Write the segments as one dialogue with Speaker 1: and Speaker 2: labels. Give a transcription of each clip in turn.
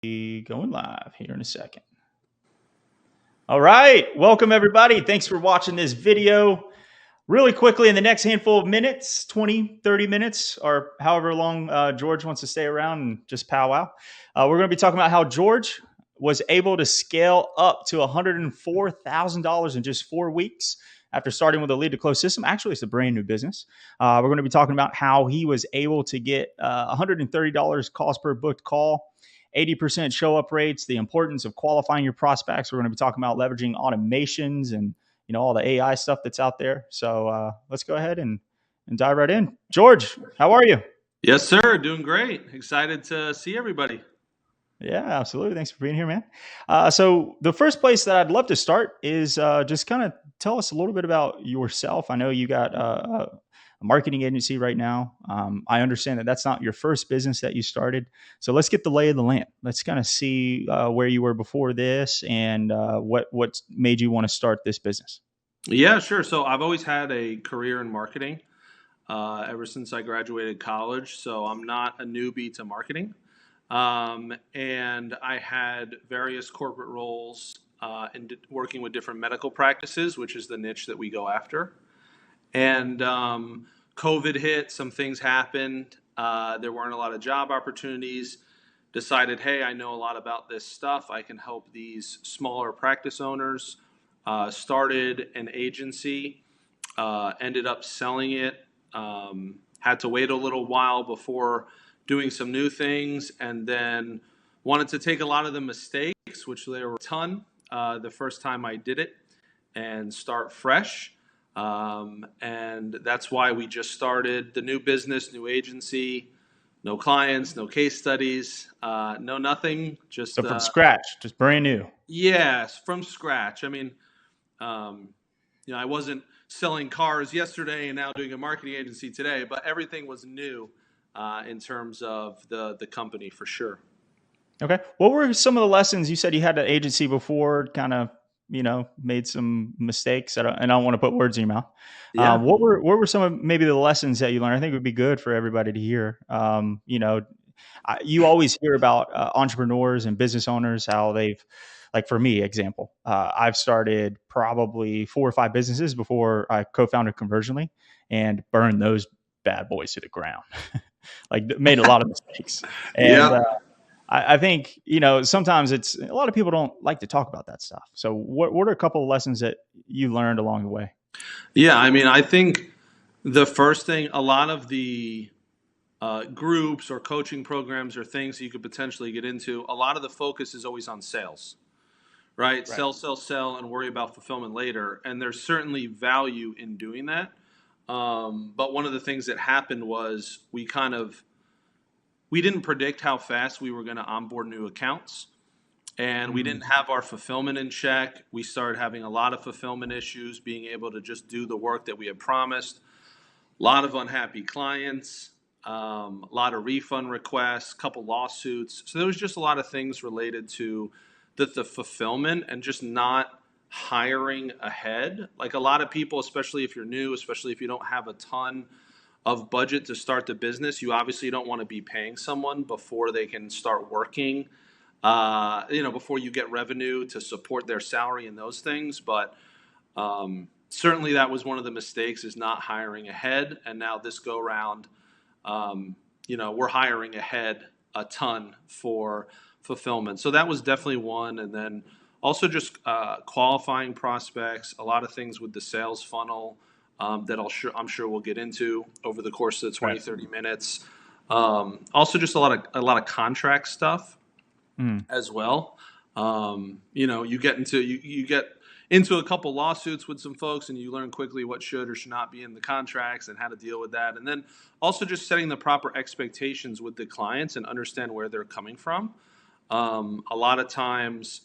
Speaker 1: Going live here in a second. All right. Welcome, everybody. Thanks for watching this video. Really quickly, in the next handful of minutes, 20, 30 minutes, or however long George wants to stay around and just powwow, we're going to be talking about how George was able to scale up to $104,000 in just 4 weeks after starting with a lead to close system. Actually, it's a brand new business. We're going to be talking about how he was able to get $130 cost per booked call, 80% show up rates, the importance of qualifying your prospects. We're going to be talking about leveraging automations and all the AI stuff that's out there. So let's go ahead and dive right in. George, how are you?
Speaker 2: Yes, sir. Doing great. Excited to see everybody.
Speaker 1: Yeah, absolutely. Thanks for being here, man. So the first place that I'd love to start is just kind of tell us a little bit about yourself. I know you got a marketing agency right now. I understand that that's not your first business that you started. So let's get the lay of the land. Let's kind of see where you were before this and what made you want to start this business.
Speaker 2: Yeah, sure. So I've always had a career in marketing ever since I graduated college. So I'm not a newbie to marketing. And I had various corporate roles in working with different medical practices, which is the niche that we go after. And COVID hit, some things happened. There weren't a lot of job opportunities. Decided, hey, I know a lot about this stuff. I can help these smaller practice owners. Started an agency, ended up selling it. Had to wait a little while before doing some new things, and then wanted to take a lot of the mistakes, which there were a ton, the first time I did it, and start fresh. And that's why we just started the new business, new agency, no clients, no case studies, no nothing. Just
Speaker 1: So from scratch, just brand new.
Speaker 2: Yes, from scratch. I mean, I wasn't selling cars yesterday and now doing a marketing agency today, but everything was new in terms of the company for sure.
Speaker 1: Okay. What were some of the lessons? You said you had an agency before, kind of, made some mistakes. And I don't want to put words in your mouth.
Speaker 2: Yeah.
Speaker 1: What were some of maybe the lessons that you learned? I think it would be good for everybody to hear. You always hear about entrepreneurs and business owners, how they've, like for me, example, I've started probably 4 or 5 businesses before I co-founded Conversionly and burned those bad boys to the ground. Like made a lot of mistakes. And
Speaker 2: Yeah.
Speaker 1: I think, sometimes it's a lot of people don't like to talk about that stuff. So what are a couple of lessons that you learned along the way?
Speaker 2: Yeah. I mean, I think the first thing, a lot of the groups or coaching programs or things that you could potentially get into, a lot of the focus is always on sales, right? Sell, and worry about fulfillment later. And there's certainly value in doing that. But one of the things that happened was we didn't predict how fast we were going to onboard new accounts, and we didn't have our fulfillment in check. We started having a lot of fulfillment issues, being able to just do the work that we had promised. A lot of unhappy clients, a lot of refund requests, a couple lawsuits. So there was just a lot of things related to the fulfillment and just not hiring ahead. Like a lot of people, especially if you're new, especially if you don't have a ton of budget to start the business, you obviously don't want to be paying someone before they can start working, before you get revenue to support their salary and those things. But certainly that was one of the mistakes, is not hiring ahead. And now this go round, we're hiring ahead a ton for fulfillment. So that was definitely one. And then also just qualifying prospects, a lot of things with the sales funnel that I'm sure we'll get into over the course of the 20, 30 minutes. Also just a lot of contract stuff as well. You get into a couple lawsuits with some folks, and you learn quickly what should or should not be in the contracts and how to deal with that. And then also just setting the proper expectations with the clients and understand where they're coming from. A lot of times,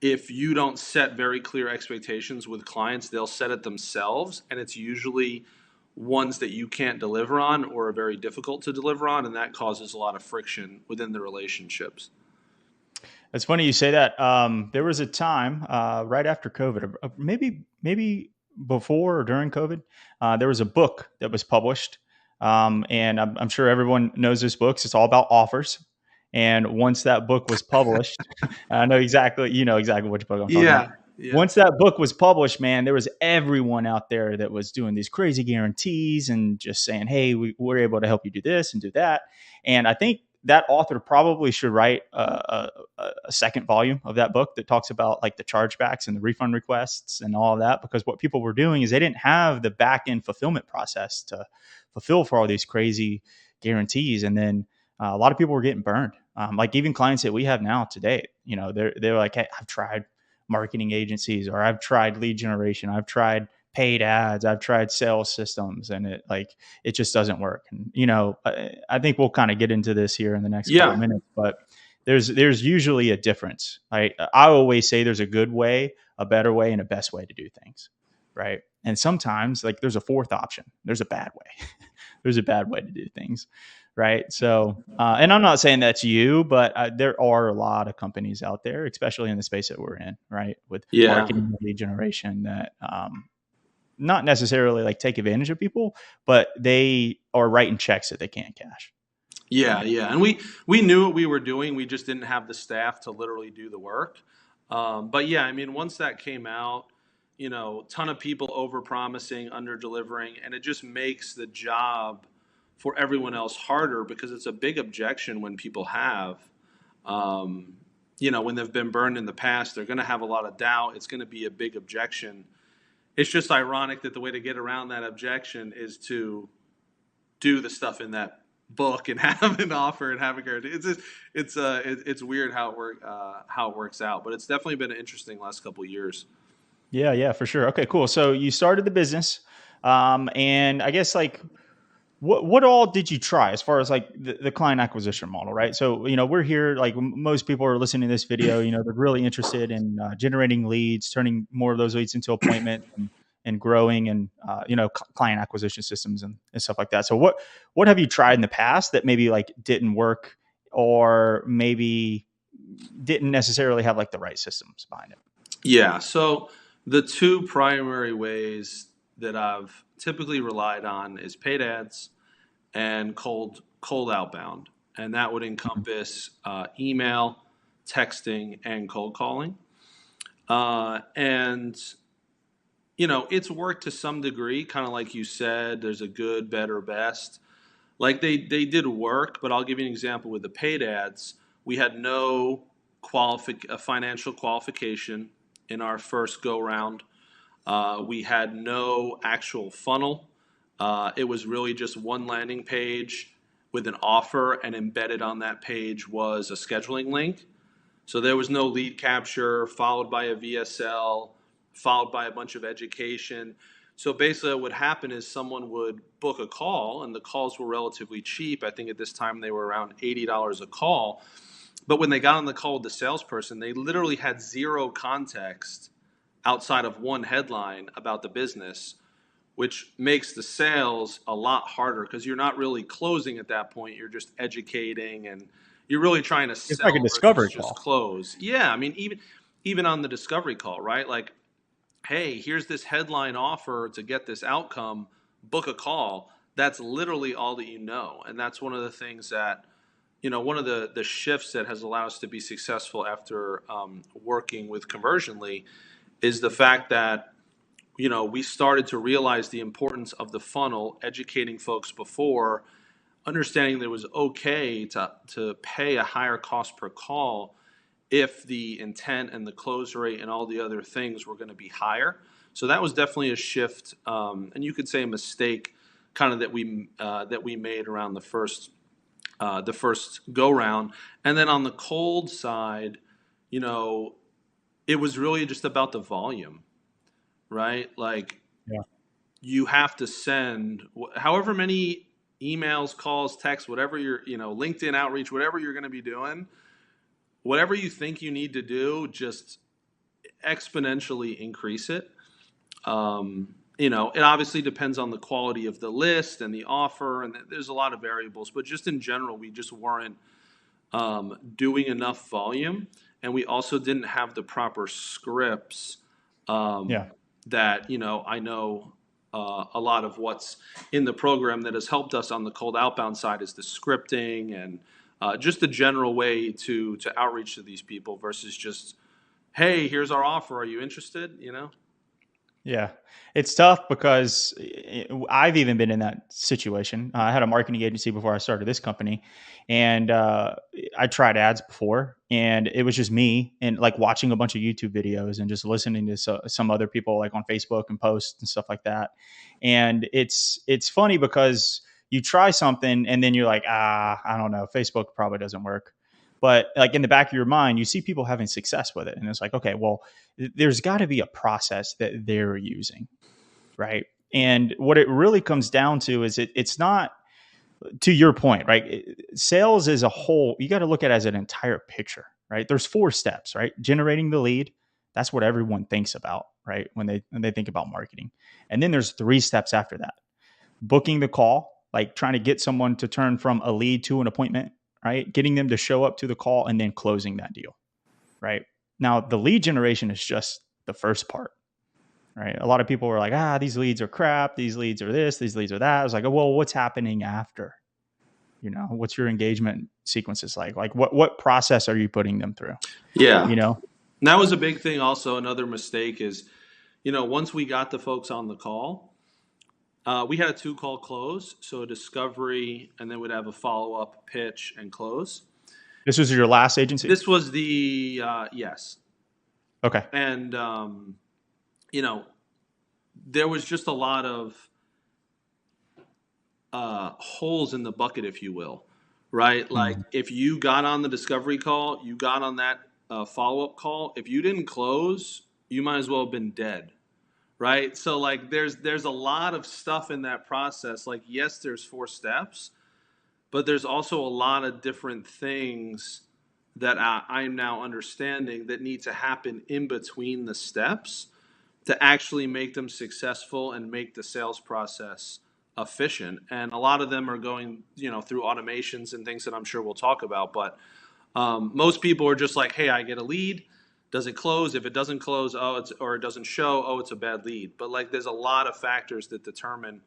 Speaker 2: if you don't set very clear expectations with clients, they'll set it themselves, and it's usually ones that you can't deliver on or are very difficult to deliver on, and that causes a lot of friction within the relationships.
Speaker 1: It's funny you say that. There was a time right after COVID, maybe before or during COVID, there was a book that was published, and I'm sure everyone knows this book. It's all about offers. And once that book was published, I know exactly, you know exactly which book I'm talking about.
Speaker 2: Yeah. Yeah.
Speaker 1: Once that book was published, man, there was everyone out there that was doing these crazy guarantees and just saying, hey, we're able to help you do this and do that. And I think that author probably should write a second volume of that book that talks about like the chargebacks and the refund requests and all of that, because what people were doing is they didn't have the back end fulfillment process to fulfill for all these crazy guarantees. And then a lot of people were getting burned. Like even clients that we have now today, you know, they're like, hey, I've tried marketing agencies, or I've tried lead generation, I've tried paid ads, I've tried sales systems, and it just doesn't work. And you know, I think we'll kind of get into this here in the next couple
Speaker 2: Yeah.
Speaker 1: minutes, but there's usually a difference. I always say there's a good way, a better way, and a best way to do things, right? And sometimes like there's a fourth option. There's a bad way. There's a bad way to do things, right? So, and I'm not saying that's you, but there are a lot of companies out there, especially in the space that we're in, right, with
Speaker 2: Yeah.
Speaker 1: marketing and lead generation that not necessarily like take advantage of people, but they are writing checks that they can't cash.
Speaker 2: Yeah, yeah, and we knew what we were doing. We just didn't have the staff to literally do the work. But yeah, I mean, once that came out, you know, ton of people over promising, under delivering, and it just makes the job for everyone else harder because it's a big objection when people have, um, you know, when they've been burned in the past, they're going to have a lot of doubt. It's going to be a big objection. It's just ironic that the way to get around that objection is to do the stuff in that book and have an offer and have a guarantee. It's weird how it works out, but it's definitely been an interesting last couple of years.
Speaker 1: Yeah, yeah, for sure. Okay, cool. So you started the business, and I guess like what all did you try as far as like the client acquisition model, right? So you know we're here, like most people are listening to this video, you know they're really interested in generating leads, turning more of those leads into appointments, and growing, and you know client acquisition systems and stuff like that. So what have you tried in the past that maybe like didn't work, or maybe didn't necessarily have like the right systems behind it?
Speaker 2: Yeah. So the two primary ways that I've typically relied on is paid ads and cold outbound, and that would
Speaker 1: Mhm.
Speaker 2: encompass email, texting, and cold calling. And you know, it's worked to some degree, kind of like you said. There's a good, better, best. Like they did work, but I'll give you an example with the paid ads. We had no financial qualification in our first go round. We had no actual funnel. It was really just one landing page with an offer, and embedded on that page was a scheduling link. So there was no lead capture, followed by a VSL, followed by a bunch of education. So basically, what would happen is someone would book a call, and the calls were relatively cheap. I think at this time they were around $80 a call. But when they got on the call with the salesperson, they literally had zero context outside of one headline about the business, which makes the sales a lot harder because you're not really closing at that point. You're just educating, and you're really trying to
Speaker 1: It's like a
Speaker 2: sell versus
Speaker 1: discovery
Speaker 2: just
Speaker 1: call.
Speaker 2: close. Yeah, I mean, even on the discovery call, right? Like, hey, here's this headline offer to get this outcome. Book a call. That's literally all that you know, and that's one of the things that, you know, one of the shifts that has allowed us to be successful after working with Conversionly is the fact that, you know, we started to realize the importance of the funnel, educating folks before, understanding that it was okay to pay a higher cost per call if the intent and the close rate and all the other things were going to be higher. So that was definitely a shift, and you could say a mistake, kind of that we made around the first go round. And then on the cold side, you know, it was really just about the volume, right? Like,
Speaker 1: Yeah.
Speaker 2: you have to send however many emails, calls, texts, whatever you're, you know, LinkedIn outreach, whatever you're going to be doing, whatever you think you need to do, just exponentially increase it. You know, it obviously depends on the quality of the list and the offer, and there's a lot of variables, but just in general, we just weren't doing enough volume, and we also didn't have the proper scripts.
Speaker 1: Yeah.
Speaker 2: That, you know, I know a lot of what's in the program that has helped us on the cold outbound side is the scripting and just the general way to outreach to these people versus just, hey, here's our offer. Are you interested? You know?
Speaker 1: Yeah, it's tough because I've even been in that situation. I had a marketing agency before I started this company, and I tried ads before, and it was just me and like watching a bunch of YouTube videos and just listening to some other people like on Facebook and posts and stuff like that. And it's funny because you try something and then you're like, I don't know, Facebook probably doesn't work. But like in the back of your mind, you see people having success with it, and it's like, okay, well, there's got to be a process that they're using, right? And what it really comes down to is it's not, to your point, right? Sales as a whole, you got to look at it as an entire picture, right? There's 4 steps, right? Generating the lead, that's what everyone thinks about, right? When they think about marketing. And then there's 3 steps after that. Booking the call, like trying to get someone to turn from a lead to an appointment, right? Getting them to show up to the call and then closing that deal, right? Now, the lead generation is just the first part, right? A lot of people were like, these leads are crap. These leads are this, these leads are that. I was like, well, what's happening after? You know, what's your engagement sequences like? Like what process are you putting them through?
Speaker 2: Yeah.
Speaker 1: You know?
Speaker 2: And that was a big thing also. Another mistake is, once we got the folks on the call, we had a 2-call close. So a discovery, and then we'd have a follow-up pitch and close.
Speaker 1: This was your last agency?
Speaker 2: This was the, yes.
Speaker 1: Okay.
Speaker 2: And, there was just a lot of holes in the bucket, if you will, right? Like if you got on the discovery call, you got on that follow-up call. If you didn't close, you might as well have been dead, right? So like there's a lot of stuff in that process. Like yes, there's 4 steps, but there's also a lot of different things that I'm now understanding that need to happen in between the steps to actually make them successful and make the sales process efficient. And a lot of them are going, through automations and things that I'm sure we'll talk about. But most people are just like, hey, I get a lead. Does it close? If it doesn't close, or it doesn't show, it's a bad lead. But like, there's a lot of factors that determine,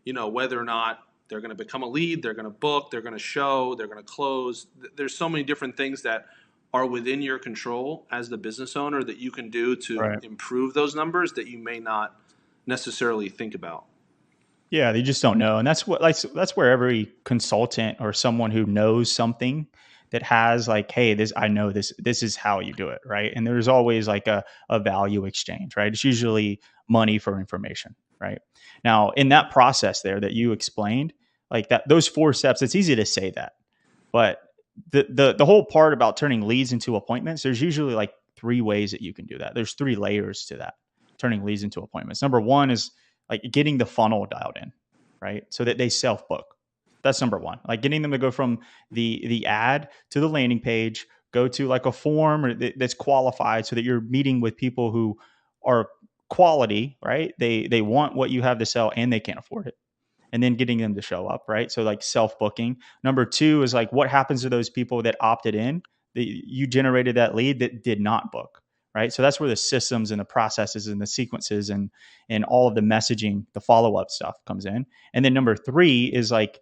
Speaker 2: whether or not they're going to become a lead, they're going to book, they're going to show, they're going to close. There's so many different things that are within your control as the business owner that you can do to improve those numbers that you may not necessarily think about.
Speaker 1: Yeah, they just don't know. And that's where every consultant or someone who knows something that has like, hey, I know this is how you do it, right? And there's always like a value exchange, right? It's usually money for information, right? Now, in that process there that you explained, like those 4 steps, it's easy to say that. But the whole part about turning leads into appointments, there's usually like 3 ways that you can do that. There's 3 layers to that, turning leads into appointments. Number 1 is like getting the funnel dialed in, right? So that they self-book. That's number 1. Like getting them to go from the ad to the landing page, go to like a form that's qualified so that you're meeting with people who are quality, right? They want what you have to sell and they can't afford it. And then getting them to show up, right? So like self-booking. Number 2 is like what happens to those people that opted in, that you generated that lead that did not book, right? So that's where the systems and the processes and the sequences and all of the messaging, the follow-up stuff comes in. And then number 3 is like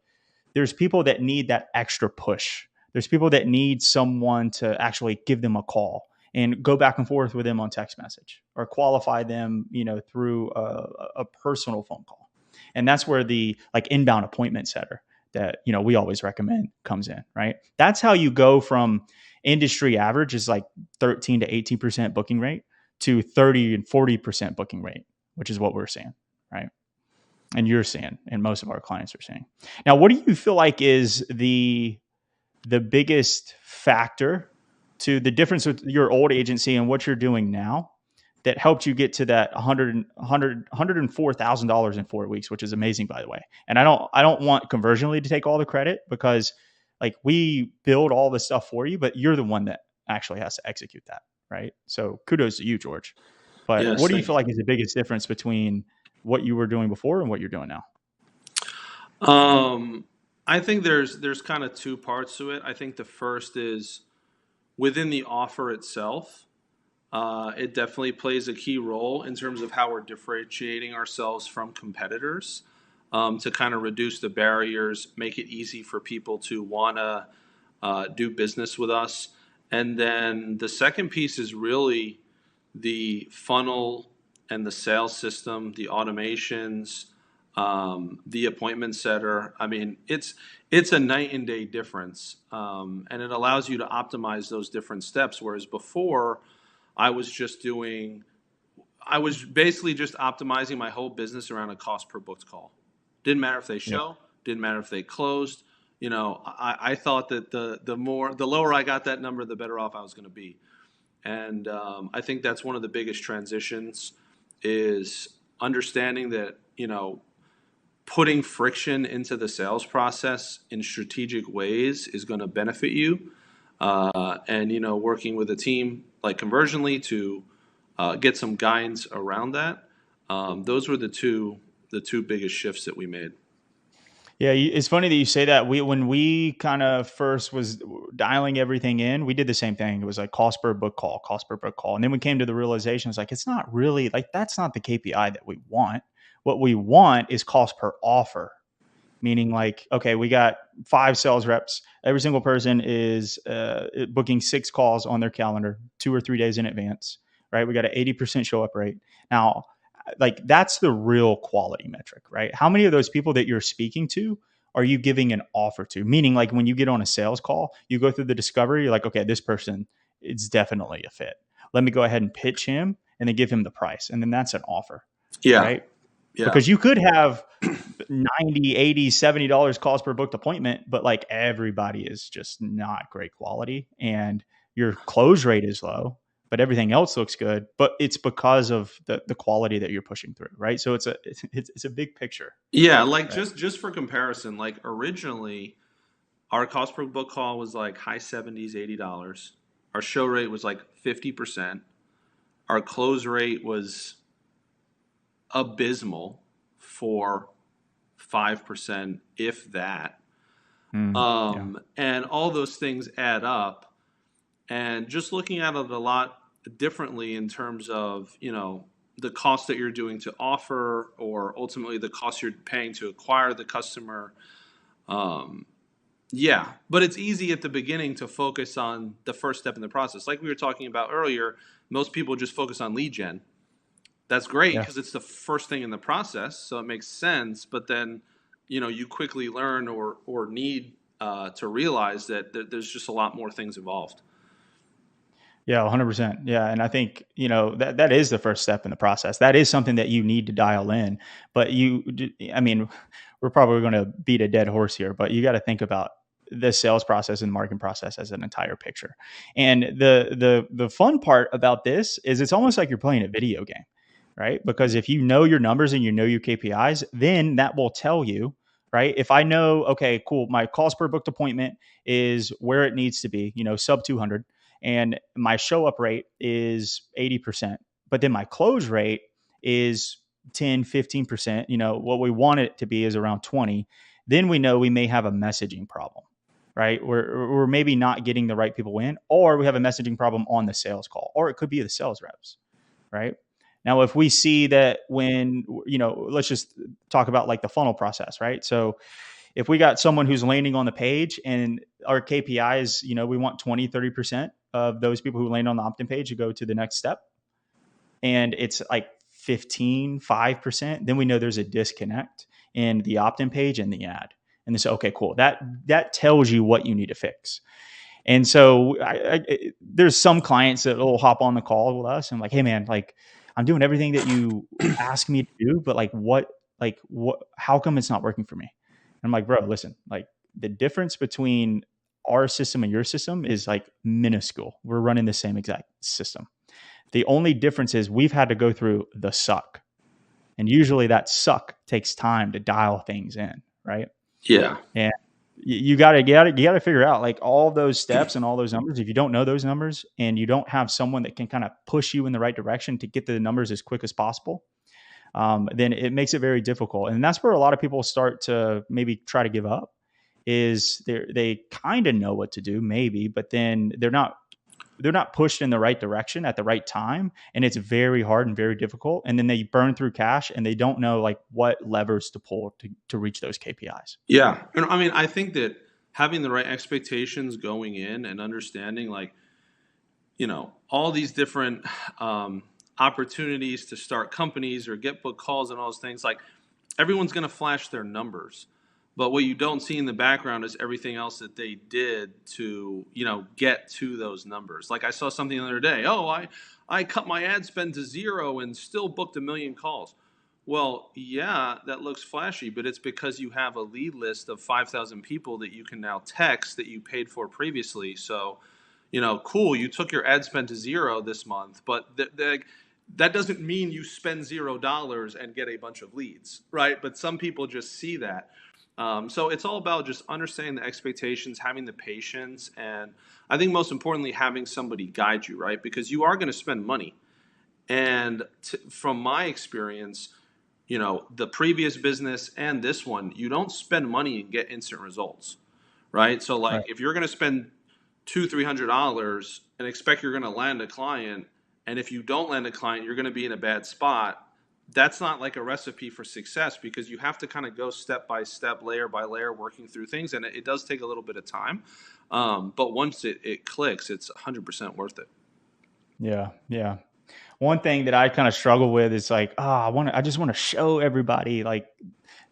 Speaker 1: there's people that need that extra push. There's people that need someone to actually give them a call and go back and forth with them on text message or qualify them, through a personal phone call. And that's where the like inbound appointment setter that, we always recommend comes in, right? That's how you go from industry average is like 13 to 18% booking rate to 30 and 40% booking rate, which is what we're seeing, right? And you're seeing, and most of our clients are seeing. Now, what do you feel like is the biggest factor to the difference with your old agency and what you're doing now that helped you get to that $104,000 in 4 weeks, which is amazing, by the way. And I don't want Conversion Lead to take all the credit because like we build all the stuff for you, but you're the one that actually has to execute that, right? So kudos to you, George. But
Speaker 2: Yes,
Speaker 1: what do you feel like is the biggest difference between what you were doing before and what you're doing now?
Speaker 2: I think there's kind of 2 parts to it. I think the first is within the offer itself. It definitely plays a key role in terms of how we're differentiating ourselves from competitors, to kind of reduce the barriers, make it easy for people to want to do business with us. And then the second piece is really the funnel and the sales system, the automations, the appointment setter. I mean, it's a night and day difference, and it allows you to optimize those different steps. Whereas before, I was just doing, I was basically just optimizing my whole business around a cost per booked call. Didn't matter if they
Speaker 1: Yeah.
Speaker 2: show, didn't matter if they closed. I thought that the lower I got that number, the better off I was going to be. And I think that's one of the biggest transitions is understanding that, putting friction into the sales process in strategic ways is going to benefit you. And, working with a team like Conversionly to get some guidance around that. Those were the two biggest shifts that we made.
Speaker 1: Yeah, it's funny that you say that. When we kind of first was dialing everything in, we did the same thing. It was like cost per book call, cost per book call. And then we came to the realization, it's like, it's not really like, that's not the KPI that we want. What we want is cost per offer, meaning like, okay, we got 5 sales reps. Every single person is booking 6 calls on their calendar 2 or 3 days in advance, right? We got an 80% show up rate. Now, like that's the real quality metric, right? How many of those people that you're speaking to are you giving an offer to? Meaning like when you get on a sales call, you go through the discovery, you're like, okay, this person is definitely a fit. Let me go ahead and pitch him and then give him the price. And then that's an offer,
Speaker 2: Yeah.
Speaker 1: right?
Speaker 2: Yeah.
Speaker 1: Because you could have 90, 80, $70 cost per booked appointment, but like everybody is just not great quality and your close rate is low, but everything else looks good. But it's because of the quality that you're pushing through, right? So it's a big picture.
Speaker 2: Yeah, like
Speaker 1: Right.
Speaker 2: just for comparison, like originally our cost per book call was like high 70s, $80. Our show rate was like 50%. Our close rate was abysmal for 5%, if that.
Speaker 1: Yeah.
Speaker 2: And all those things add up. And just looking at it a lot differently in terms of, the cost that you're doing to offer or ultimately the cost you're paying to acquire the customer. Yeah, but it's easy at the beginning to focus on the first step in the process. Like we were talking about earlier, most people just focus on lead gen. That's great
Speaker 1: Yeah.
Speaker 2: because it's the first thing in the process, so it makes sense. But then, you quickly learn or need to realize that there's just a lot more things involved.
Speaker 1: Yeah, 100%. Yeah, and I think, that is the first step in the process. That is something that you need to dial in. But I mean, we're probably going to beat a dead horse here, but you got to think about the sales process and the marketing process as an entire picture. And the fun part about this is it's almost like you're playing a video game, right? Because if you know your numbers and you know your KPIs, then that will tell you, right? If I know, okay, cool, my cost per booked appointment is where it needs to be, sub 200, and my show up rate is 80%, but then my close rate is 10, 15%, what we want it to be is around 20, then we know we may have a messaging problem, right? We're maybe not getting the right people in, or we have a messaging problem on the sales call, or it could be the sales reps, right? Now, if we see that when, let's just talk about like the funnel process, right? So if we got someone who's landing on the page and our KPI is, we want 20, 30% of those people who land on the opt-in page to go to the next step, and it's like 15, 5%, then we know there's a disconnect in the opt-in page and the ad. And they say, okay, cool. That tells you what you need to fix. And so there's some clients that will hop on the call with us and like, hey man, like I'm doing everything that you ask me to do, but how come it's not working for me? And I'm like, bro, listen, like the difference between our system and your system is like minuscule. We're running the same exact system. The only difference is we've had to go through the suck. And usually that suck takes time to dial things in, right?
Speaker 2: Yeah.
Speaker 1: And you got to figure out like all those steps and all those numbers. If you don't know those numbers and you don't have someone that can kind of push you in the right direction to get to the numbers as quick as possible, then it makes it very difficult. And that's where a lot of people start to maybe try to give up. Is they kind of know what to do, maybe, but then they're not pushed in the right direction at the right time, and it's very hard and very difficult. And then they burn through cash and they don't know like what levers to pull to reach those KPIs.
Speaker 2: Yeah. And I mean, I think that having the right expectations going in and understanding like, all these different um, opportunities to start companies or get book calls and all those things. Like everyone's going to flash their numbers, but what you don't see in the background is everything else that they did to get to those numbers. Like I saw something the other day. Oh, I cut my ad spend to zero and still booked 1 million calls. Well, yeah, that looks flashy, but it's because you have a lead list of 5,000 people that you can now text that you paid for previously. So cool, you took your ad spend to zero this month, but that doesn't mean you spend $0 and get a bunch of leads, right? But some people just see that. So it's all about just understanding the expectations, having the patience, and I think most importantly, having somebody guide you, right? Because you are going to spend money. And from my experience, the previous business and this one, you don't spend money and get instant results, right? So like
Speaker 1: Right.
Speaker 2: if you're going to spend $200-300 and expect you're going to land a client, and if you don't land a client, you're going to be in a bad spot. That's not like a recipe for success, because you have to kind of go step by step, layer by layer, working through things, and it does take a little bit of time. But once it clicks, it's 100% worth it.
Speaker 1: Yeah. Yeah. One thing that I kind of struggle with is like, I just want to show everybody like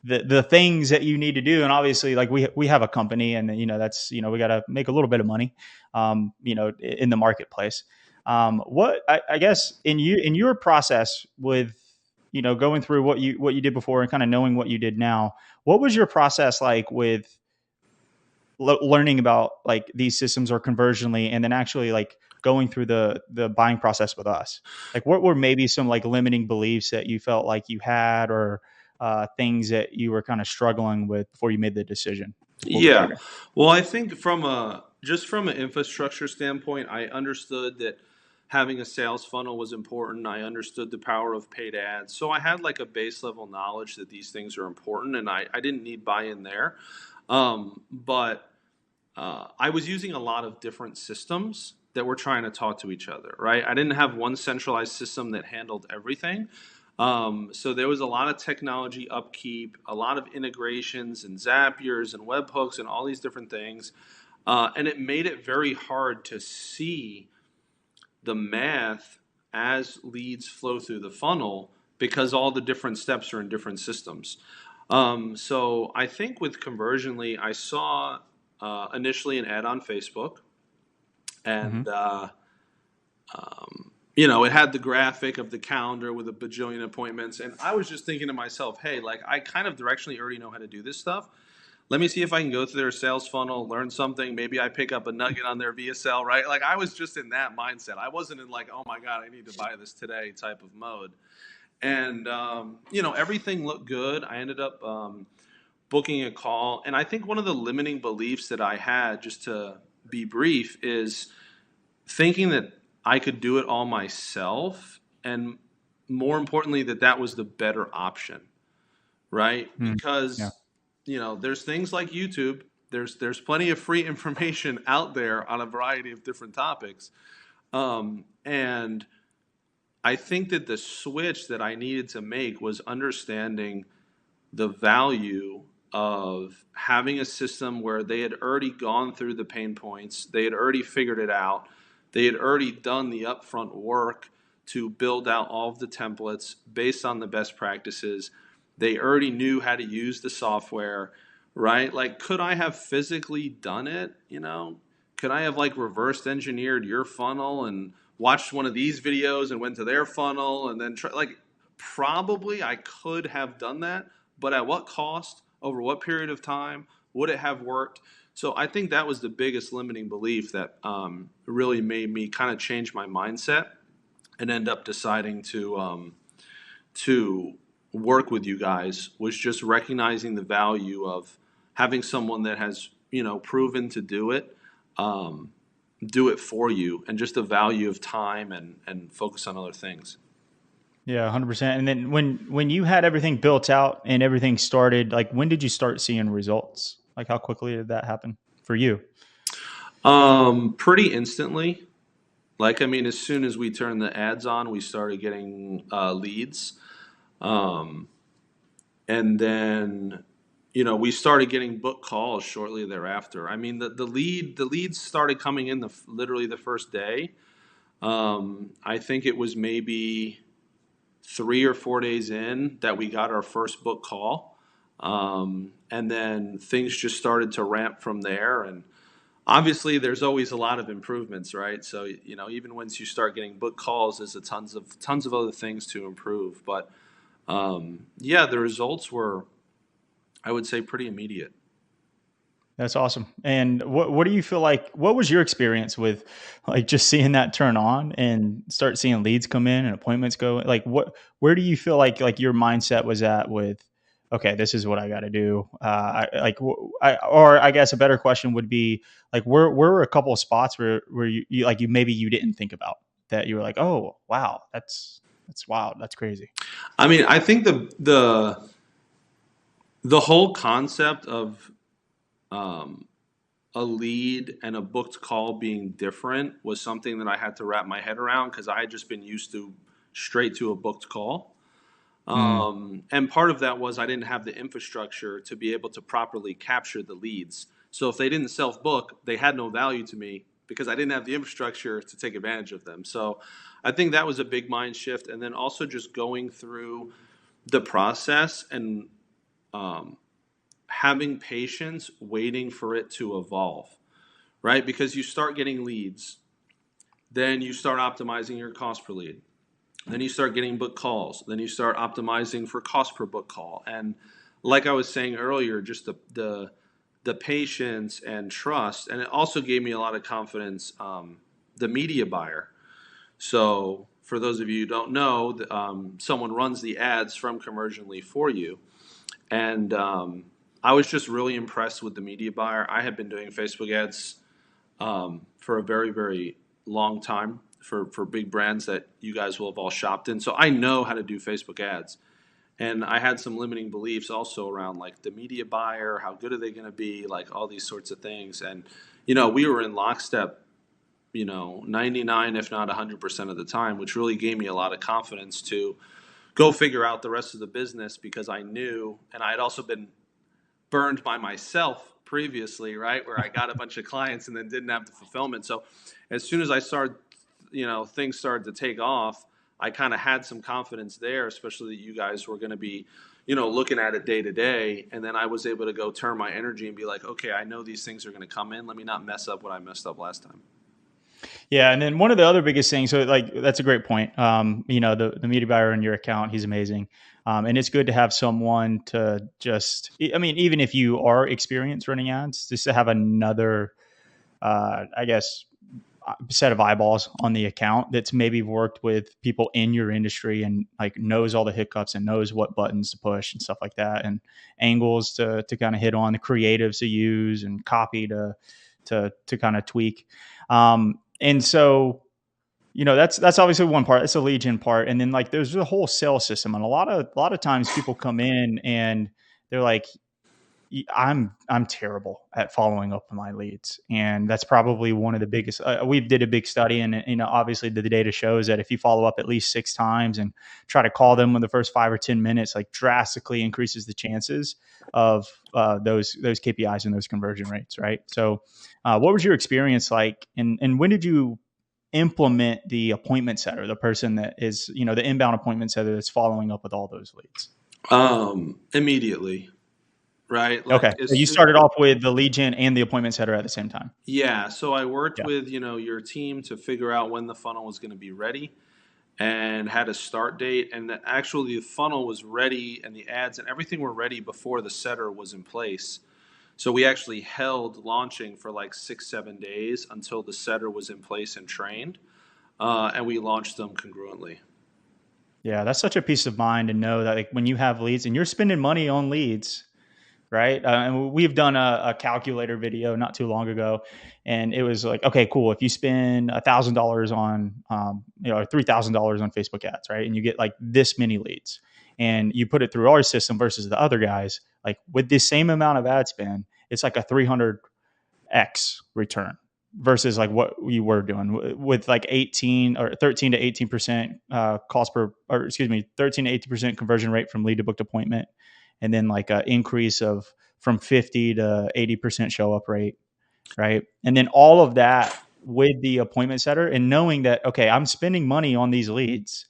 Speaker 1: the things that you need to do. And obviously like we have a company, and that's, we got to make a little bit of money, in the marketplace. What I guess in your process with, going through what you did before and kind of knowing what you did now, what was your process like with learning about like these systems or conversionly, and then actually like going through the buying process with us? Like what were maybe some like limiting beliefs that you felt like you had, or things that you were kind of struggling with before you made the decision to pull the
Speaker 2: Yeah.
Speaker 1: trigger?
Speaker 2: Well, I think from an infrastructure standpoint, I understood that having a sales funnel was important. I understood the power of paid ads. So I had like a base level knowledge that these things are important, and I didn't need buy-in there. But I was using a lot of different systems that were trying to talk to each other, right? I didn't have one centralized system that handled everything. So there was a lot of technology upkeep, a lot of integrations and Zapiers and webhooks and all these different things. And it made it very hard to see the math as leads flow through the funnel, because all the different steps are in different systems. So I think with Conversionly, I saw initially an ad on Facebook, and
Speaker 1: Hmm.
Speaker 2: it had the graphic of the calendar with a bajillion appointments, and I was just thinking to myself, hey, like I kind of directionally already know how to do this stuff. Let me see if I can go through their sales funnel, learn something. Maybe I pick up a nugget on their VSL, right? Like I was just in that mindset. I wasn't in like, oh my God, I need to buy this today type of mode. And everything looked good. I ended up booking a call, and I think one of the limiting beliefs that I had, just to be brief, is thinking that I could do it all myself, and more importantly, that was the better option, right?
Speaker 1: Mm. Yeah.
Speaker 2: Because there's things like YouTube. There's plenty of free information out there on a variety of different topics, and I think that the switch that I needed to make was understanding the value of having a system where they had already gone through the pain points, they had already figured it out, they had already done the upfront work to build out all of the templates based on the best practices. They already knew how to use the software, right? Like, could I have physically done it? Could I have like reversed engineered your funnel and watched one of these videos and went to their funnel and then like, probably I could have done that, but at what cost? Over what period of time? Would it have worked? So I think that was the biggest limiting belief that really made me kind of change my mindset and end up deciding to work with you guys, was just recognizing the value of having someone that has proven to do it for you, and just the value of time and focus on other things.
Speaker 1: Yeah, 100%. And then when you had everything built out and everything started, like when did you start seeing results? Like how quickly did that happen for you?
Speaker 2: Pretty instantly. Like, I mean, as soon as we turned the ads on, we started getting leads. And then, we started getting book calls shortly thereafter. I mean, the leads started coming in literally the first day. I think it was maybe 3 or 4 days in that we got our first book call. And then things just started to ramp from there. And obviously, there's always a lot of improvements, right? So, even once you start getting book calls, there's tons of other things to improve. But yeah, the results were, I would say, pretty immediate.
Speaker 1: That's awesome. And what do you feel like? What was your experience with like just seeing that turn on and start seeing leads come in and appointments go? Like where do you feel like your mindset was at with, okay, this is what I got to do. Or I guess a better question would be like, where were a couple of spots where you like you maybe you didn't think about that you were like, oh wow, that's wild, that's crazy.
Speaker 2: I mean, I think the whole concept of um, a lead and a booked call being different was something that I had to wrap my head around because I had just been used to straight to a booked call.
Speaker 1: Mm,
Speaker 2: And part of that was I didn't have the infrastructure to be able to properly capture the leads. So if they didn't self book, they had no value to me because I didn't have the infrastructure to take advantage of them. So I think that was a big mind shift. And then also just going through the process and um, having patience, waiting for it to evolve, right? Because you start getting leads, then you start optimizing your cost per lead. Then you start getting book calls. Then you start optimizing for cost per book call. And like I was saying earlier, just the patience and trust, and it also gave me a lot of confidence. The media buyer. So for those of you who don't know, someone runs the ads from Conversionly for you, and I was just really impressed with the media buyer. I had been doing Facebook ads for a very, very long time for big brands that you guys will have all shopped in. So I know how to do Facebook ads. And I had some limiting beliefs also around like the media buyer, how good are they going to be, like all these sorts of things. And, we were in lockstep, 99, if not 100% of the time, which really gave me a lot of confidence to go figure out the rest of the business because I knew, and I had also been burned by myself previously, right? Where I got a bunch of clients and then didn't have the fulfillment. So as soon as I started, things started to take off, I kind of had some confidence there, especially that you guys were going to be, looking at it day to day. And then I was able to go turn my energy and be like, okay, I know these things are going to come in. Let me not mess up what I messed up last time.
Speaker 1: Yeah, and then one of the other biggest things, so like that's a great point. The media buyer in your account, he's amazing, and it's good to have someone to just. I mean, even if you are experienced running ads, just to have another, I guess, set of eyeballs on the account that's maybe worked with people in your industry and like knows all the hiccups and knows what buttons to push and stuff like that, and angles to kind of hit on, the creatives to use, and copy to kind of tweak. And so, that's obviously one part. That's a lead gen part. And then like there's the whole sales system. And a lot of times people come in and they're like, I'm terrible at following up on my leads. And that's probably one of the biggest, we did a big study, and, obviously the data shows that if you follow up at least 6 times and try to call them in the first 5 or 10 minutes, like drastically increases the chances of those KPIs and those conversion rates. Right. So what was your experience like? And when did you implement the appointment setter, the person that is, the inbound appointment setter that's following up with all those leads?
Speaker 2: Immediately, right?
Speaker 1: Okay.
Speaker 2: Like
Speaker 1: So
Speaker 2: as
Speaker 1: you
Speaker 2: soon,
Speaker 1: started off with the lead gen and the appointment setter at the same time.
Speaker 2: yeah. So I worked
Speaker 1: Yeah.
Speaker 2: with, your team to figure out when the funnel was going to be ready and had a start date. And actually, the funnel was ready and the ads and everything were ready before the setter was in place. So we actually held launching for like 6, 7 days until the setter was in place and trained, and we launched them congruently.
Speaker 1: Yeah. That's such a peace of mind to know that like when you have leads and you're spending money on leads, right? And we've done a calculator video not too long ago, and it was like, okay, cool. If you spend $1,000 on, or $3,000 on Facebook ads, right, and you get like this many leads, and you put it through our system versus the other guys, like with the same amount of ad spend, it's like a 300x return versus like what we were doing with like 18 or 13 to 18% cost per, or excuse me, 13 to 18% conversion rate from lead to booked appointment, and then like an increase of from 50 to 80% show up rate, right? And then all of that with the appointment setter and knowing that, okay, I'm spending money on these leads.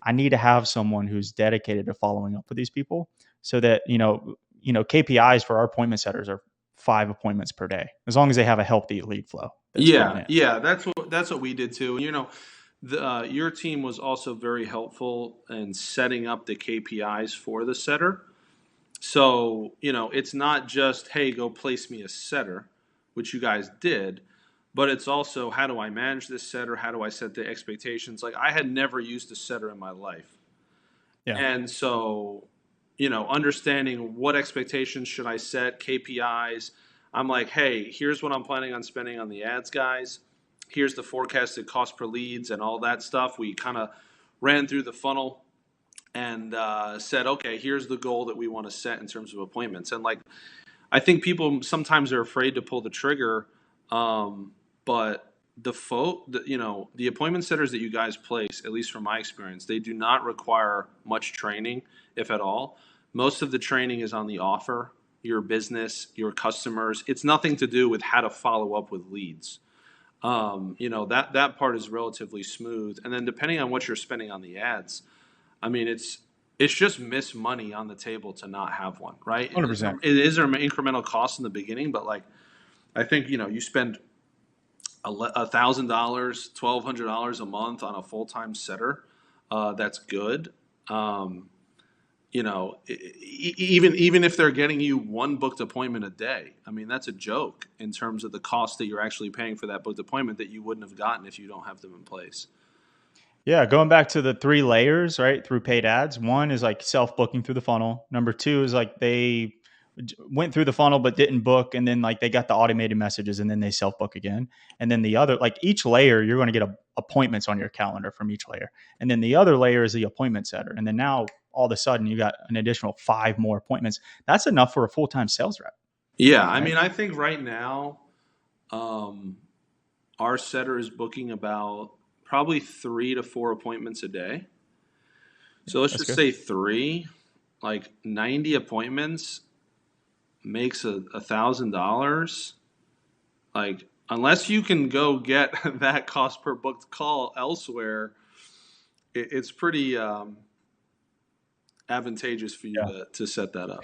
Speaker 1: I need to have someone who's dedicated to following up with these people so that, KPIs for our appointment setters are 5 appointments per day, as long as they have a healthy lead flow that's going
Speaker 2: Yeah,
Speaker 1: in.
Speaker 2: yeah, that's what we did too. And your team was also very helpful in setting up the KPIs for the setter. So, it's not just, hey, go place me a setter, which you guys did, but it's also, how do I manage this setter? How do I set the expectations? Like, I had never used a setter in my life.
Speaker 1: Yeah.
Speaker 2: And so, understanding what expectations should I set, KPIs. I'm like, hey, here's what I'm planning on spending on the ads, guys. Here's the forecasted cost per leads and all that stuff. We kind of ran through the funnel and said, okay, here's the goal that we want to set in terms of appointments. And like, I think people sometimes are afraid to pull the trigger, but the appointment setters that you guys place, at least from my experience, they do not require much training, if at all. Most of the training is on the offer, your business, your customers. It's nothing to do with how to follow up with leads. That part is relatively smooth. And then depending on what you're spending on the ads, I mean, it's just miss money on the table to not have one, right?
Speaker 1: 100%.
Speaker 2: It is an incremental cost in the beginning, but like, I think you spend $1,000, $1,200 a month on a full time setter. That's good. Even if they're getting you one booked appointment a day, I mean, that's a joke in terms of the cost that you're actually paying for that booked appointment that you wouldn't have gotten if you don't have them in place.
Speaker 1: Yeah, going back to the 3 layers, right, through paid ads. One is like self-booking through the funnel. Number two is like they went through the funnel but didn't book, and then like they got the automated messages and then they self-book again. And then the other, like each layer, you're going to get appointments on your calendar from each layer. And then the other layer is the appointment setter. And then now all of a sudden you got an additional 5 more appointments. That's enough for a full-time sales rep,
Speaker 2: Yeah, I
Speaker 1: right?
Speaker 2: mean, I think right now, um, our setter is booking about probably 3 to 4 appointments a day. So let's
Speaker 1: That's
Speaker 2: just
Speaker 1: good.
Speaker 2: say three, like 90 appointments makes $1,000. Like, unless you can go get that cost per booked call elsewhere, it's pretty advantageous for you
Speaker 1: Yeah.
Speaker 2: to set that up.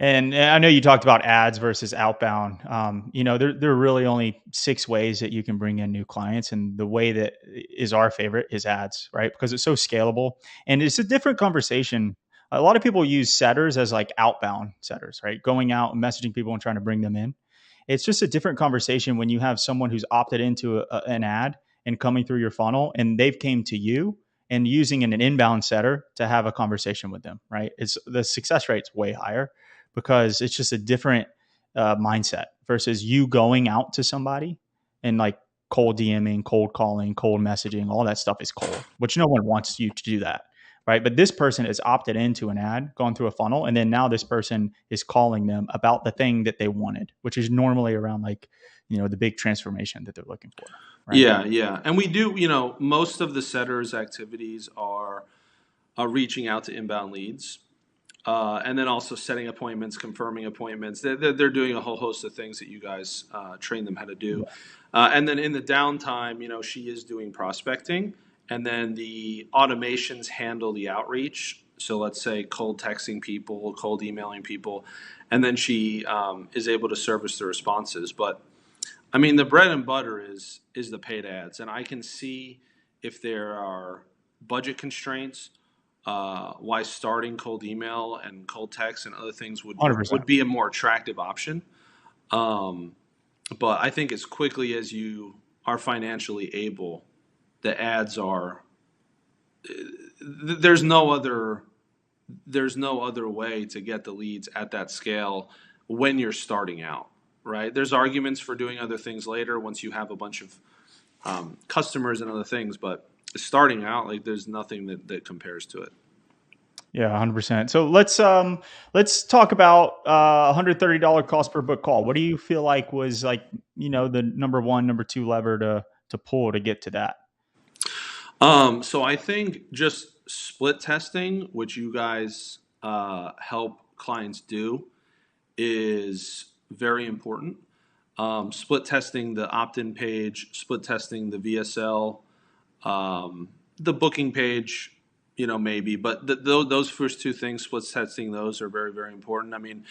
Speaker 1: And I know you talked about ads versus outbound. There are really only 6 ways that you can bring in new clients, and the way that is our favorite is ads, right? Because it's so scalable, and it's a different conversation. A lot of people use setters as like outbound setters, right? Going out and messaging people and trying to bring them in. It's just a different conversation when you have someone who's opted into an ad and coming through your funnel, and they've came to you and using an inbound setter to have a conversation with them, right? It's the success rate's way higher because it's just a different mindset versus you going out to somebody and like cold DMing, cold calling, cold messaging, all that stuff is cold, which no one wants you to do that. Right. But this person has opted into an ad, gone through a funnel, and then now this person is calling them about the thing that they wanted, which is normally around like, the big transformation that they're looking for. Right.
Speaker 2: Yeah, yeah. And we do, most of the setters' activities are reaching out to inbound leads. And then also setting appointments, confirming appointments. They're doing a whole host of things that you guys train them how to do.
Speaker 1: Yeah.
Speaker 2: And then in the downtime, she is doing prospecting. And then the automations handle the outreach. So let's say cold texting people, cold emailing people. And then she is able to service the responses. But I mean, the bread and butter is the paid ads. And I can see if there are budget constraints why starting cold email and cold text and other things would, would,
Speaker 1: 100%.
Speaker 2: would be a more attractive option. Um, but I think as quickly as you are financially able, the ads are there's no other way to get the leads at that scale when you're starting out, right? There's arguments for doing other things later once you have a bunch of customers and other things, but starting out, like there's nothing that compares to it.
Speaker 1: Yeah, 100%. So let's talk about $130 cost per book call. What do you feel like was like, the number one, number two lever to pull to get to that?
Speaker 2: So I think just split testing, which you guys help clients do is very important. Split testing the opt-in page, split testing the VSL, the booking page, maybe, but those first two things, split testing those are very, very important. I mean,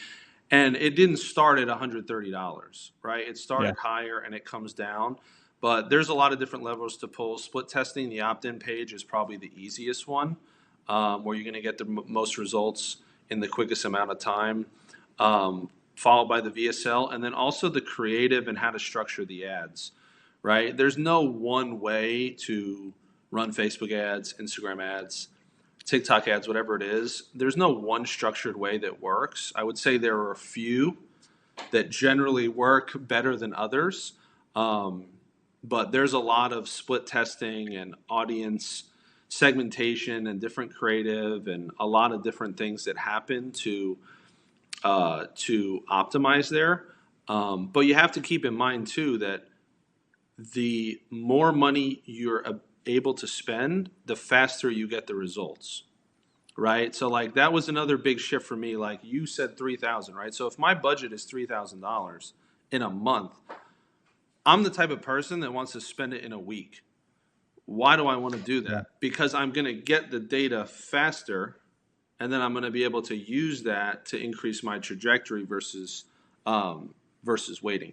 Speaker 2: and it didn't start at $130, right? It
Speaker 1: Yeah.
Speaker 2: started higher and it comes down, but there's a lot of different levels to pull. Split testing the opt-in page is probably the easiest one, where you're going to get the most results in the quickest amount of time. Followed by the VSL, and then also the creative and how to structure the ads, right? There's no one way to run Facebook ads, Instagram ads, TikTok ads, whatever it is. There's no one structured way that works. I would say there are a few that generally work better than others, but there's a lot of split testing and audience segmentation and different creative and a lot of different things that happen to optimize there. But you have to keep in mind too that the more money you're able to spend, the faster you get the results, right? So like that was another big shift for me. Like you said, 3,000, right? So if my budget is $3,000 in a month, I'm the type of person that wants to spend it in a week. Why do I want to do that?
Speaker 1: Yeah.
Speaker 2: Because I'm going to get the data faster, and then I'm going to be able to use that to increase my trajectory versus waiting.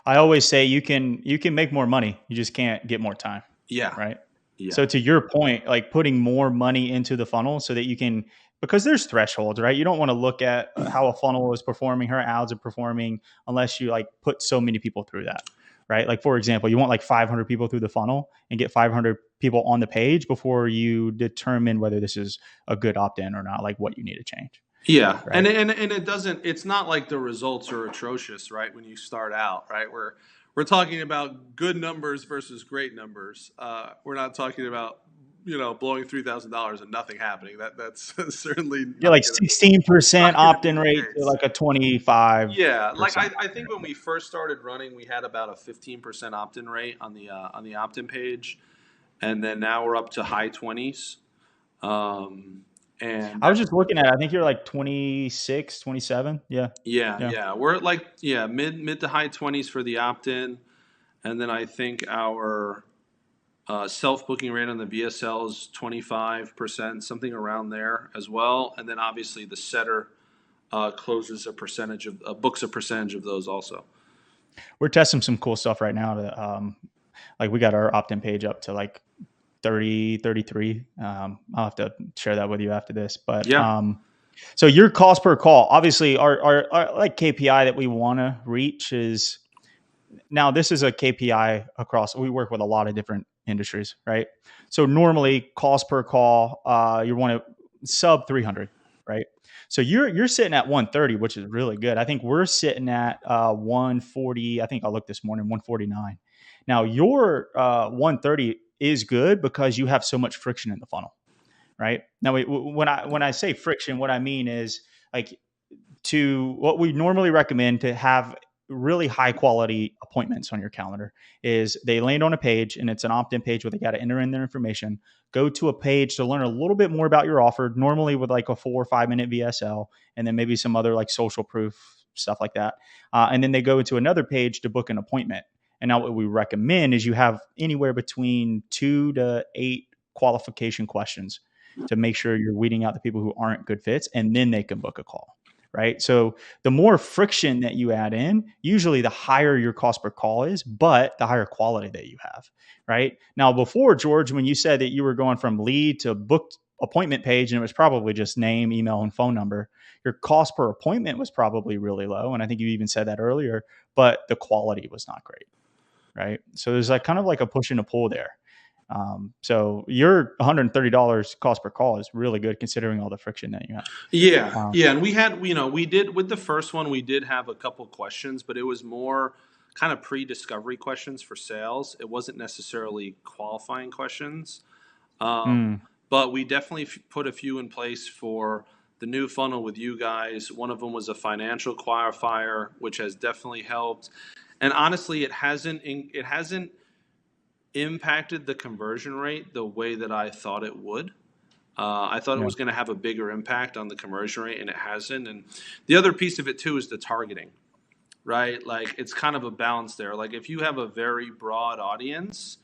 Speaker 1: I always say you can make more money, you just can't get more time.
Speaker 2: Yeah.
Speaker 1: Right.
Speaker 2: Yeah.
Speaker 1: So to your point, like putting more money into the funnel so that you can, because there's thresholds, right? You don't want to look at how a funnel is performing, how ads are performing, unless you like put so many people through that, right? Like for example, you want like 500 people through the funnel and get 500 people on the page before you determine whether this is a good opt-in or not, like what you need to change.
Speaker 2: Yeah.
Speaker 1: Right?
Speaker 2: And it doesn't, it's not like the results are atrocious, right? When you start out, right? We're talking about good numbers versus great numbers. We're not talking about, blowing $3,000 and nothing happening. That's certainly
Speaker 1: Yeah, like 16% opt-in rate to
Speaker 2: case.
Speaker 1: like a 25.
Speaker 2: Yeah, like I think when we first started running, we had about a 15% opt-in rate on the opt-in page, and then now we're up to high 20s. And
Speaker 1: I was just looking at it. I think you're like 26, 27. Yeah.
Speaker 2: yeah, we're at like mid to high 20s for the opt-in, and then I think our self-booking rate on the VSL is 25%, something around there as well, and then obviously the setter closes a percentage of books a percentage of those also.
Speaker 1: We're testing some cool stuff right now to like we got our opt-in page up to like 30, 33. I'll have to share that with you after this. But
Speaker 2: yeah.
Speaker 1: So your cost per call, obviously our like KPI that we want to reach is, now this is a KPI across, we work with a lot of different industries, right? So normally cost per call, you want to sub 300, right? So you're sitting at 130, which is really good. I think we're sitting at 140. I think I looked this morning, 149. Now your 130 is good because you have so much friction in the funnel, right? Now when I say friction, what I mean is like to what we normally recommend to have really high quality appointments on your calendar is they land on a page and it's an opt-in page where they got to enter in their information, go to a page to learn a little bit more about your offer, normally with like a 4 or 5 minute VSL, and then maybe some other like social proof stuff like that. And then they go into another page to book an appointment. And now what we recommend is you have anywhere between 2 to 8 qualification questions to make sure you're weeding out the people who aren't good fits, and then they can book a call. Right. So the more friction that you add in, usually the higher your cost per call is, but the higher quality that you have. Right. Now, before, George, when you said that you were going from lead to booked appointment page and it was probably just name, email, and phone number, your cost per appointment was probably really low. And I think you even said that earlier, but the quality was not great. Right. So there's like kind of like a push and a pull there. So your $130 cost per call is really good considering all the friction that you have.
Speaker 2: Yeah. And we had, we did with the first one, we did have a couple questions, but it was more kind of pre-discovery questions for sales. It wasn't necessarily qualifying questions. But we definitely put a few in place for the new funnel with you guys. One of them was a financial qualifier, which has definitely helped. And honestly, it hasn't impacted the conversion rate the way that I thought it would. I thought it
Speaker 1: Yeah.
Speaker 2: was going to have a bigger impact on the conversion rate, and it hasn't. And the other piece of it too is the targeting, right? Like it's kind of a balance there. Like if you have a very broad audience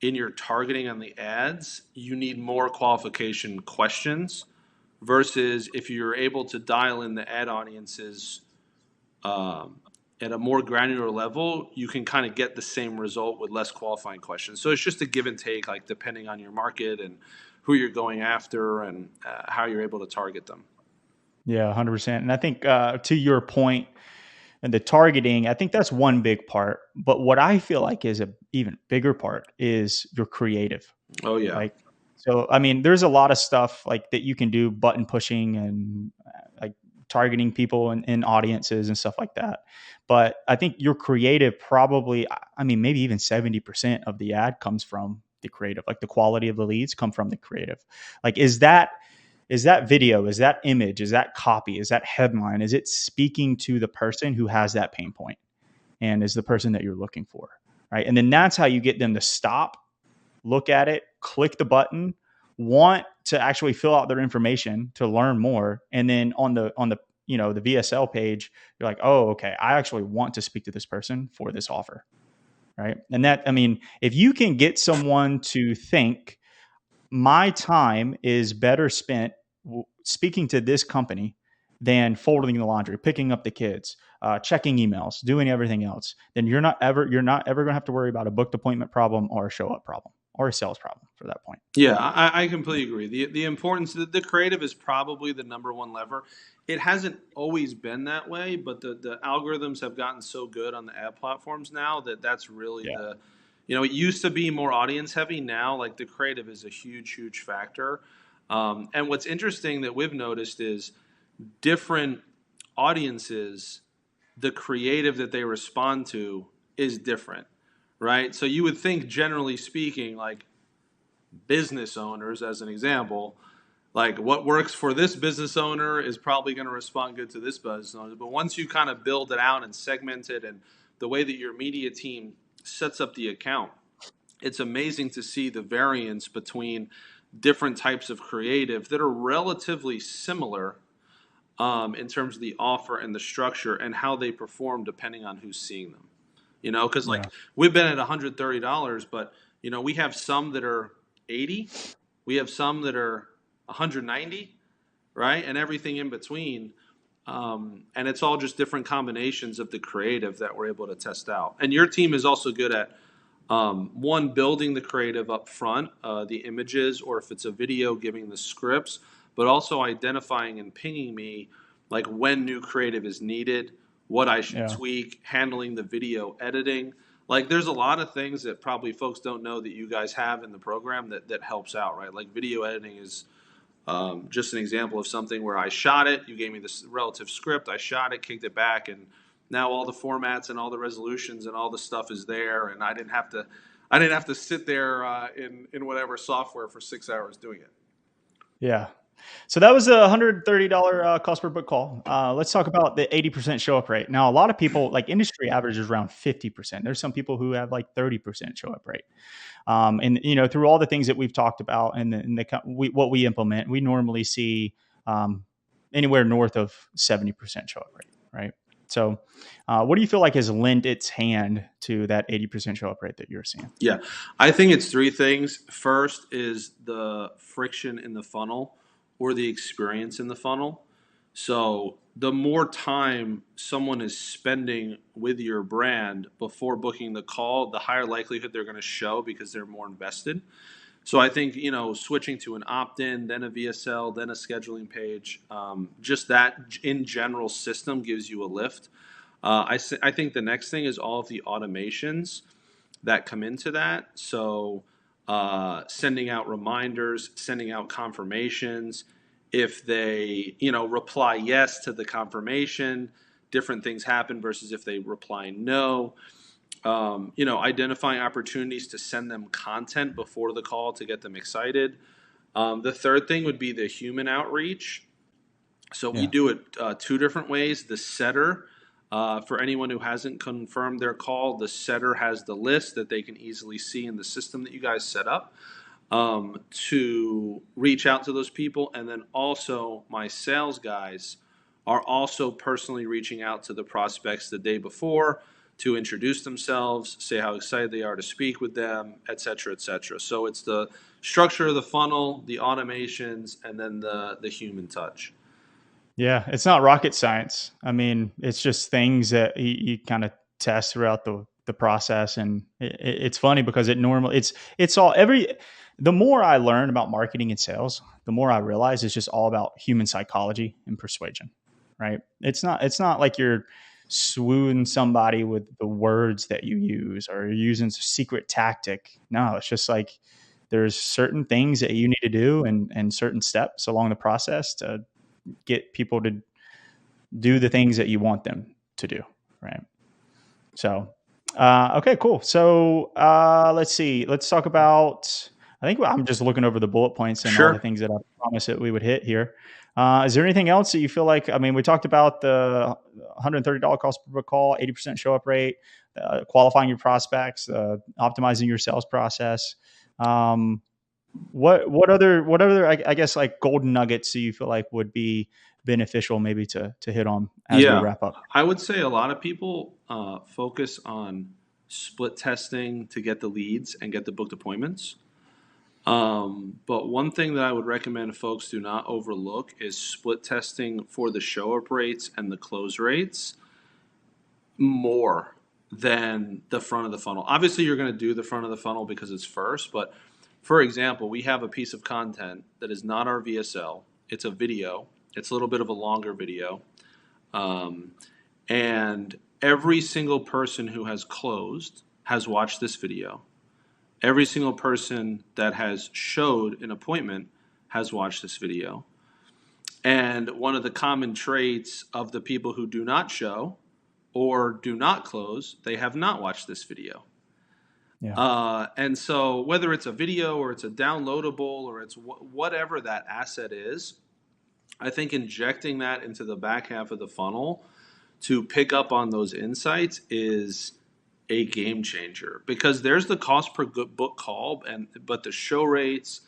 Speaker 2: in your targeting on the ads, you need more qualification questions versus if you're able to dial in the ad audiences um, at a more granular level, you can kind of get the same result with less qualifying questions. So it's just a give and take, like depending on your market and who you're going after and how you're able to target them.
Speaker 1: Yeah, 100%. And I think to your point, and the targeting, I think that's one big part. But what I feel like is a even bigger part is your creative.
Speaker 2: Oh yeah,
Speaker 1: Like, so I mean, there's a lot of stuff like that you can do, button pushing and like targeting people in audiences and stuff like that. But I think your creative probably, I mean, maybe even 70% of the ad comes from the creative. Like the quality of the leads come from the creative. Like, is that video, is that image, is that copy, is that headline, is it speaking to the person who has that pain point and is the person that you're looking for, right? And then that's how you get them to stop, look at it, click the button, want to actually fill out their information to learn more, and then on the the VSL page, you're like, oh, okay, I actually want to speak to this person for this offer, right? And that, I mean, if you can get someone to think my time is better spent speaking to this company than folding the laundry, picking up the kids, checking emails, doing everything else, then you're not ever going to have to worry about a booked appointment problem or a show up problem or a sales problem for that point.
Speaker 2: yeah, I completely agree. The importance, the creative is probably the number one lever. It hasn't always been that way, but the algorithms have gotten so good on the ad platforms now that that's really
Speaker 1: Yeah.
Speaker 2: it used to be more audience heavy. Now, like the creative is a huge factor. And what's interesting that we've noticed is different audiences, the creative that they respond to is different, right? So you would think, generally speaking, like business owners, as an example, like what works for this business owner is probably going to respond good to this business owner. But once you kind of build it out and segment it, and the way that your media team sets up the account, it's amazing to see the variance between different types of creative that are relatively similar in terms of the offer and the structure and how they perform depending on who's seeing them. Because
Speaker 1: Yeah.
Speaker 2: like we've been at $130, but we have some that are 80, we have some that are 190, right, and everything in between. And it's all just different combinations of the creative that we're able to test out. And your team is also good at one, building the creative up front, the images, or if it's a video, giving the scripts, but also identifying and pinging me like when new creative is needed, what I should
Speaker 1: Yeah.
Speaker 2: tweak, handling the video editing. Like there's a lot of things that probably folks don't know that you guys have in the program that helps out, right? Like video editing is just an example of something where I shot it, you gave me this relative script, I shot it, kicked it back, and now all the formats and all the resolutions and all the stuff is there, and I didn't have to sit there in whatever software for 6 hours doing it.
Speaker 1: Yeah. So that was a $130 cost per book call. Let's talk about the 80% show up rate. Now, a lot of people, like industry average is around 50%. There's some people who have like 30% show up rate. And through all the things that we've talked about and what we implement, we normally see anywhere north of 70% show up rate, right? So, what do you feel like has lent its hand to that 80% show up rate that you're seeing?
Speaker 2: Yeah, I think it's three things. First is the friction in the funnel or the experience in the funnel. So the more time someone is spending with your brand before booking the call, the higher likelihood they're going to show because they're more invested. So I think switching to an opt-in, then a VSL, then a scheduling page, just that in general system gives you a lift. I think the next thing is all of the automations that come into that. So sending out reminders, sending out confirmations. If they, reply yes to the confirmation, different things happen versus if they reply no. Identifying opportunities to send them content before the call to get them excited. The third thing would be the human outreach. So we
Speaker 1: Yeah.
Speaker 2: do it two different ways. The setter, for anyone who hasn't confirmed their call, the setter has the list that they can easily see in the system that you guys set up. to reach out to those people. And then also, my sales guys are also personally reaching out to the prospects the day before to introduce themselves, say how excited they are to speak with them, et cetera, et cetera. So it's the structure of the funnel, the automations, and then the human touch.
Speaker 1: Yeah, it's not rocket science. I mean, it's just things that you kind of test throughout the process, and it's funny because it's all every. The more I learn about marketing and sales, the more I realize it's just all about human psychology and persuasion, right? It's not like you're swooning somebody with the words that you use or you're using a secret tactic. No, it's just like there's certain things that you need to do and certain steps along the process to get people to do the things that you want them to do, right? So, okay, cool. So, let's see. Let's talk about. I think I'm just looking over the bullet points and all the
Speaker 2: Sure.
Speaker 1: things that I promised that we would hit here. Is there anything else that you feel like? I mean, we talked about the $130 cost per call, 80% show up rate, qualifying your prospects, optimizing your sales process. Um, what other I guess like golden nuggets do you feel like would be beneficial maybe to hit on as we
Speaker 2: Yeah,
Speaker 1: wrap up?
Speaker 2: I would say a lot of people focus on split testing to get the leads and get the booked appointments. But one thing that I would recommend folks do not overlook is split testing for the show up rates and the close rates more than the front of the funnel. Obviously, you're going to do the front of the funnel because it's first, but for example, we have a piece of content that is not our VSL, it's a video, it's a little bit of a longer video. Um, and every single person who has closed has watched this video. Every single person that has showed an appointment has watched this video. And one of the common traits of the people who do not show or do not close, they have not watched this video.
Speaker 1: Yeah.
Speaker 2: And so, whether it's a video or it's a downloadable or it's whatever that asset is, I think injecting that into the back half of the funnel to pick up on those insights is a game changer, because there's the cost per book call, but the show rates,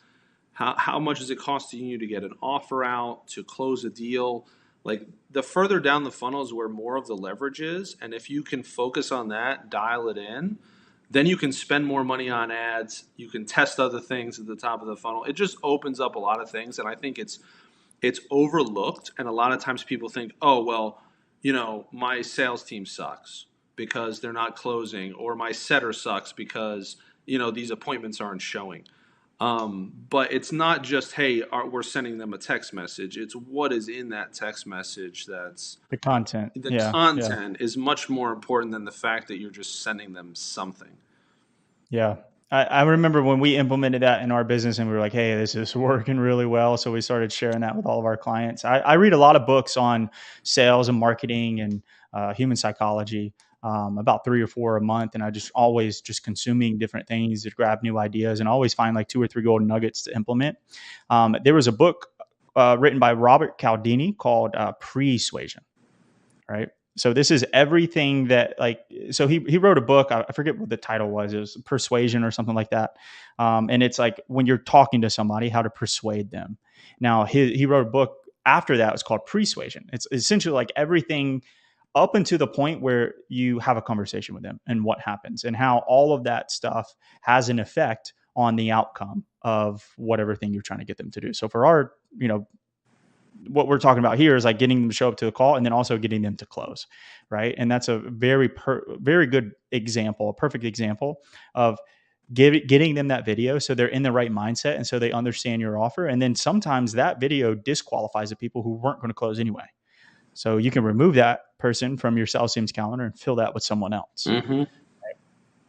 Speaker 2: how much is it costing you to get an offer out, to close a deal? Like, the further down the funnel is where more of the leverage is, and if you can focus on that, dial it in, then you can spend more money on ads. You can test other things at the top of the funnel. It just opens up a lot of things, and I think it's overlooked. And a lot of times people think, oh well, my sales team sucks because they're not closing, or my setter sucks because these appointments aren't showing. But it's not just, hey, we're sending them a text message. It's what is in that text message.
Speaker 1: The content.
Speaker 2: The
Speaker 1: Yeah. Yeah.
Speaker 2: content is much more important than the fact that you're just sending them something.
Speaker 1: Yeah. I remember when we implemented that in our business and we were like, hey, this is working really well. So we started sharing that with all of our clients. I read a lot of books on sales and marketing and human psychology, about 3 or 4 a month. And I just always just consuming different things to grab new ideas and always find like 2 or 3 golden nuggets to implement. There was a book written by Robert Cialdini called Persuasion, right? So this is everything that so he wrote a book. I forget what the title was. It was Persuasion or something like that. And it's like when you're talking to somebody, how to persuade them. Now he wrote a book after that. It's called Persuasion. It's essentially like everything up until the point where you have a conversation with them and what happens and how all of that stuff has an effect on the outcome of whatever thing you're trying to get them to do. So for our, what we're talking about here is like getting them to show up to the call and then also getting them to close, right? And that's a very good example, a perfect example of getting them that video so they're in the right mindset and so they understand your offer. And then sometimes that video disqualifies the people who weren't going to close anyway. So you can remove that person from your sales team's calendar and fill that with someone else.
Speaker 2: Mm-hmm.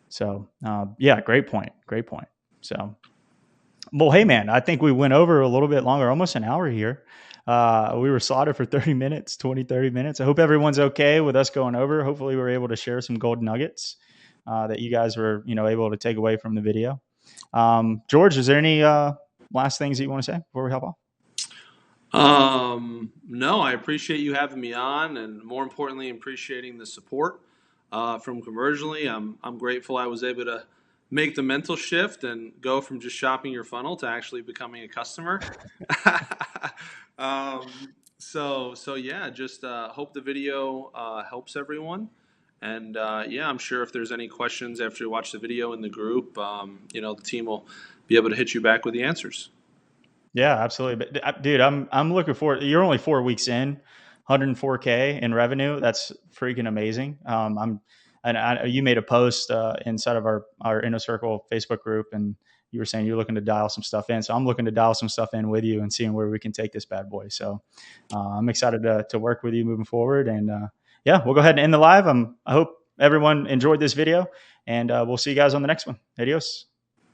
Speaker 1: So yeah, great point. Great point. So, well, hey man, I think we went over a little bit longer, almost an hour here. We were slotted for 30 minutes, 30 minutes. I hope everyone's okay with us going over. Hopefully we were able to share some gold nuggets that you guys were, able to take away from the video. George, is there any last things that you want to say before we hop off?
Speaker 2: No, I appreciate you having me on, and more importantly, appreciating the support from Conversionally. I'm grateful I was able to make the mental shift and go from just shopping your funnel to actually becoming a customer. So yeah, just hope the video helps everyone. And yeah, I'm sure if there's any questions after you watch the video in the group, the team will be able to hit you back with the answers.
Speaker 1: Yeah, absolutely. But dude, I'm looking forward. You're only 4 weeks in, 104K in revenue. That's freaking amazing. You made a post inside of our Inner Circle Facebook group, and you were saying you're looking to dial some stuff in. So I'm looking to dial some stuff in with you and seeing where we can take this bad boy. So I'm excited to work with you moving forward. And yeah, we'll go ahead and end the live. I hope everyone enjoyed this video, and we'll see you guys on the next one. Adios.